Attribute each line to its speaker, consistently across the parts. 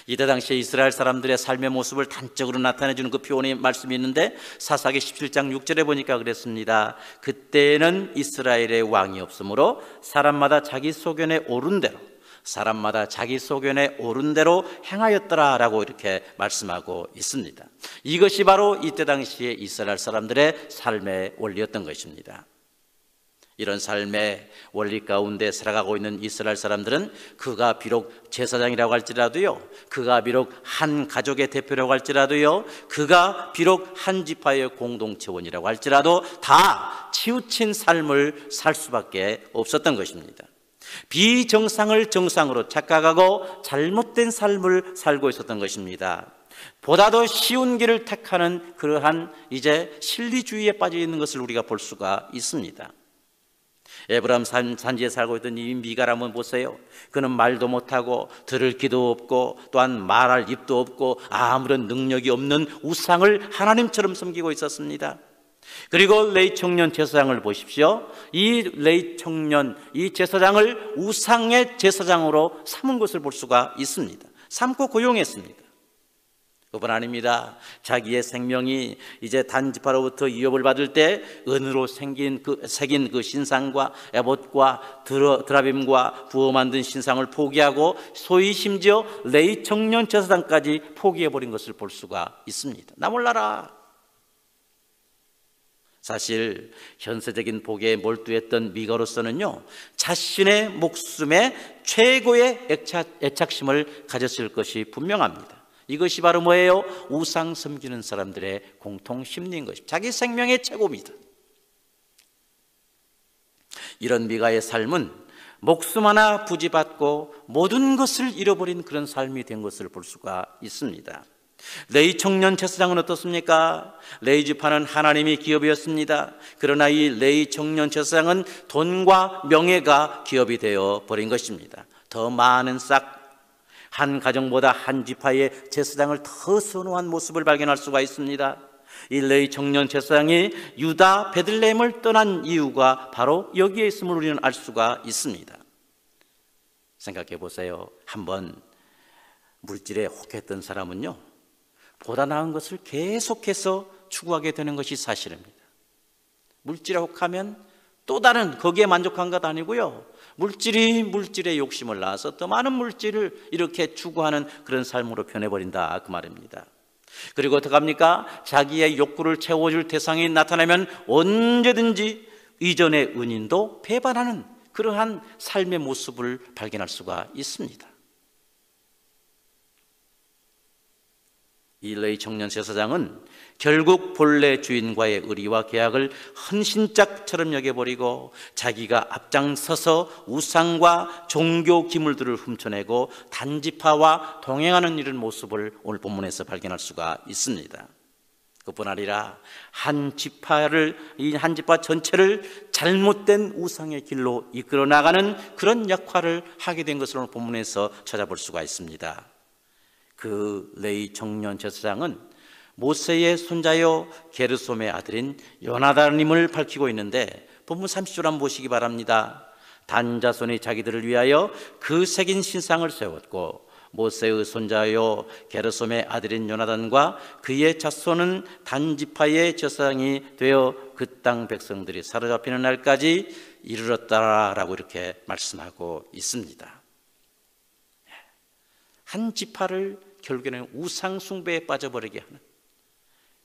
Speaker 1: 이때 당시에 이스라엘 사람들의 삶의 모습을 단적으로 나타내주는 그 표현의 말씀이 있는데 사사기 17장 6절에 보니까 그랬습니다. 그때는 이스라엘의 왕이 없으므로 사람마다 자기 소견에 오른 대로 행하였더라 라고 이렇게 말씀하고 있습니다. 이것이 바로 이때 당시에 이스라엘 사람들의 삶의 원리였던 것입니다. 이런 삶의 원리 가운데 살아가고 있는 이스라엘 사람들은 그가 비록 제사장이라고 할지라도요, 그가 비록 한 가족의 대표라고 할지라도요, 그가 비록 한 지파의 공동체원이라고 할지라도 다 치우친 삶을 살 수밖에 없었던 것입니다. 비정상을 정상으로 착각하고 잘못된 삶을 살고 있었던 것입니다. 보다 더 쉬운 길을 택하는 그러한 이제 실리주의에 빠져 있는 것을 우리가 볼 수가 있습니다. 에브라임 산지에 살고 있던 이 미가를 한번 보세요. 그는 말도 못하고 들을 귀도 없고 또한 말할 입도 없고 아무런 능력이 없는 우상을 하나님처럼 섬기고 있었습니다. 그리고 레위 청년 제사장을 보십시오. 이 레위 청년, 이 제사장을 우상의 제사장으로 삼은 것을 볼 수가 있습니다. 삼고 고용했습니다. 그뿐 아닙니다. 자기의 생명이 이제 단지파로부터 위협을 받을 때 은으로 새긴 그 신상과 에봇과 드라빔과 부어 만든 신상을 포기하고 소위 심지어 레위 청년 제사장까지 포기해버린 것을 볼 수가 있습니다. 나 몰라라. 사실 현세적인 복에 몰두했던 미가로서는요, 자신의 목숨에 최고의 애착심을 가졌을 것이 분명합니다. 이것이 바로 뭐예요? 우상 섬기는 사람들의 공통 심리인 것입니다. 자기 생명의 최고입니다. 이런 미가의 삶은 목숨 하나 부지받고 모든 것을 잃어버린 그런 삶이 된 것을 볼 수가 있습니다. 레위 청년 제사장은 어떻습니까? 레위 지파는 하나님이 기업이었습니다. 그러나 이 레위 청년 제사장은 돈과 명예가 기업이 되어 버린 것입니다. 더 많은 한 가정보다 한 지파의 제사장을 더 선호한 모습을 발견할 수가 있습니다. 이 레위 청년 제사장이 유다 베들레헴을 떠난 이유가 바로 여기에 있음을 우리는 알 수가 있습니다. 생각해 보세요. 한번 물질에 혹했던 사람은요, 보다 나은 것을 계속해서 추구하게 되는 것이 사실입니다. 물질에 혹하면 또 다른 거기에 만족한 것 아니고요, 물질에 욕심을 낳아서 더 많은 물질을 이렇게 추구하는 그런 삶으로 변해버린다 그 말입니다. 그리고 어떡합니까? 자기의 욕구를 채워줄 대상이 나타나면 언제든지 이전의 은인도 배반하는 그러한 삶의 모습을 발견할 수가 있습니다. 이 레위 청년 제사장은 결국 본래 주인과의 의리와 계약을 헌신짝처럼 여겨버리고 자기가 앞장서서 우상과 종교 기물들을 훔쳐내고 단지파와 동행하는 이런 모습을 오늘 본문에서 발견할 수가 있습니다. 그뿐 아니라 한 지파 전체를 잘못된 우상의 길로 이끌어 나가는 그런 역할을 하게 된 것을 오늘 본문에서 찾아볼 수가 있습니다. 그 레위 청년 제사장은 모세의 손자요 게르솜의 아들인 요나단임을 밝히고 있는데 본문 30절 한번 보시기 바랍니다. 단 자손이 자기들을 위하여 그 새긴 신상을 세웠고 모세의 손자요 게르솜의 아들인 요나단과 그의 자손은 단 지파의 제사장이 되어 그 땅 백성들이 사로잡히는 날까지 이르렀다라고 이렇게 말씀하고 있습니다. 한 지파를 결국에는 우상 숭배에 빠져버리게 하는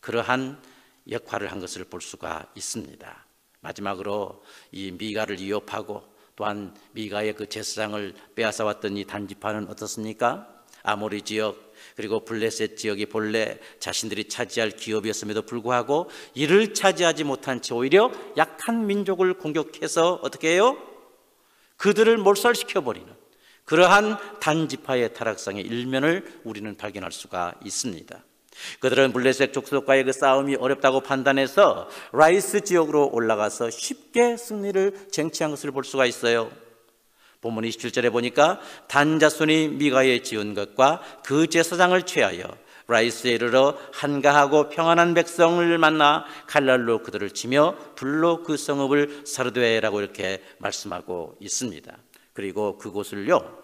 Speaker 1: 그러한 역할을 한 것을 볼 수가 있습니다. 마지막으로 이 미가를 위협하고 또한 미가의 그 제사장을 빼앗아 왔던 이 단지파는 어떻습니까? 아모리 지역 그리고 블레셋 지역이 본래 자신들이 차지할 기업이었음에도 불구하고 이를 차지하지 못한 채 오히려 약한 민족을 공격해서 어떻게 해요? 그들을 몰살시켜버리는 그러한 단지파의 타락상의 일면을 우리는 발견할 수가 있습니다. 그들은 블레셋 족속과의 그 싸움이 어렵다고 판단해서 라이스 지역으로 올라가서 쉽게 승리를 쟁취한 것을 볼 수가 있어요. 본문 27절에 보니까 단 자손이 미가에 지은 것과 그 제사장을 취하여 라이스에 이르러 한가하고 평안한 백성을 만나 칼날로 그들을 치며 불로 그 성읍을 사르되라고 이렇게 말씀하고 있습니다. 그리고 그곳을요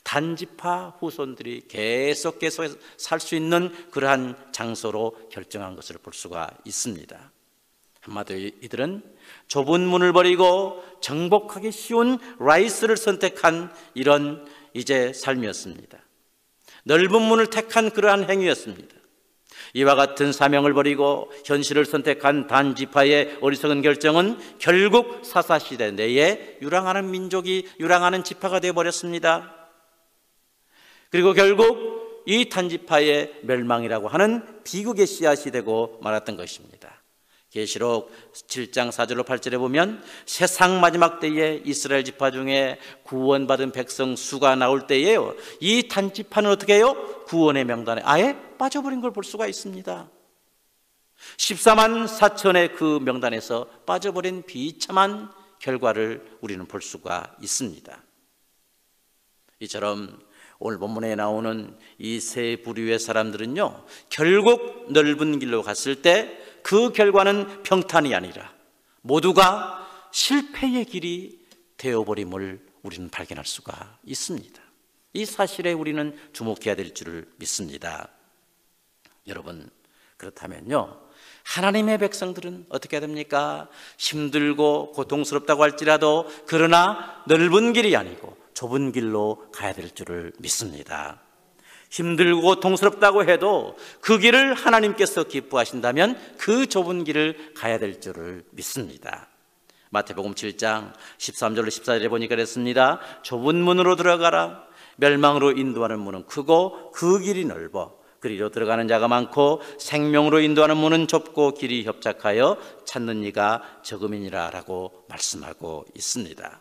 Speaker 1: 단지파 후손들이 계속해서 살 수 있는 그러한 장소로 결정한 것을 볼 수가 있습니다. 한마디로 이들은 좁은 문을 버리고 정복하기 쉬운 라이스를 선택한 이런 이제 삶이었습니다. 넓은 문을 택한 그러한 행위였습니다. 이와 같은 사명을 버리고 현실을 선택한 단지파의 어리석은 결정은 결국 사사시대 내에 유랑하는 민족이, 유랑하는 지파가 되어버렸습니다. 그리고 결국 이 단지파의 멸망이라고 하는 비극의 씨앗이 되고 말았던 것입니다. 계시록 7장 4절로 8절에 보면 세상 마지막 때에 이스라엘 지파 중에 구원받은 백성 수가 나올 때에요, 이 단지파는 어떻게 해요? 구원의 명단에 아예 빠져버린 걸 볼 수가 있습니다. 14만 4천의 그 명단에서 빠져버린 비참한 결과를 우리는 볼 수가 있습니다. 이처럼 오늘 본문에 나오는 이 세 부류의 사람들은요, 결국 넓은 길로 갔을 때 그 결과는 평탄이 아니라 모두가 실패의 길이 되어버림을 우리는 발견할 수가 있습니다. 이 사실에 우리는 주목해야 될 줄을 믿습니다. 여러분, 그렇다면요, 하나님의 백성들은 어떻게 해야 됩니까? 힘들고 고통스럽다고 할지라도 그러나 넓은 길이 아니고 좁은 길로 가야 될 줄을 믿습니다. 힘들고 고통스럽다고 해도 그 길을 하나님께서 기뻐하신다면 그 좁은 길을 가야 될 줄을 믿습니다. 마태복음 7장 13절로 14절에 보니까 그랬습니다. 좁은 문으로 들어가라. 멸망으로 인도하는 문은 크고 그 길이 넓어 그리로 들어가는 자가 많고 생명으로 인도하는 문은 좁고 길이 협착하여 찾는 이가 적음이니라 라고 말씀하고 있습니다.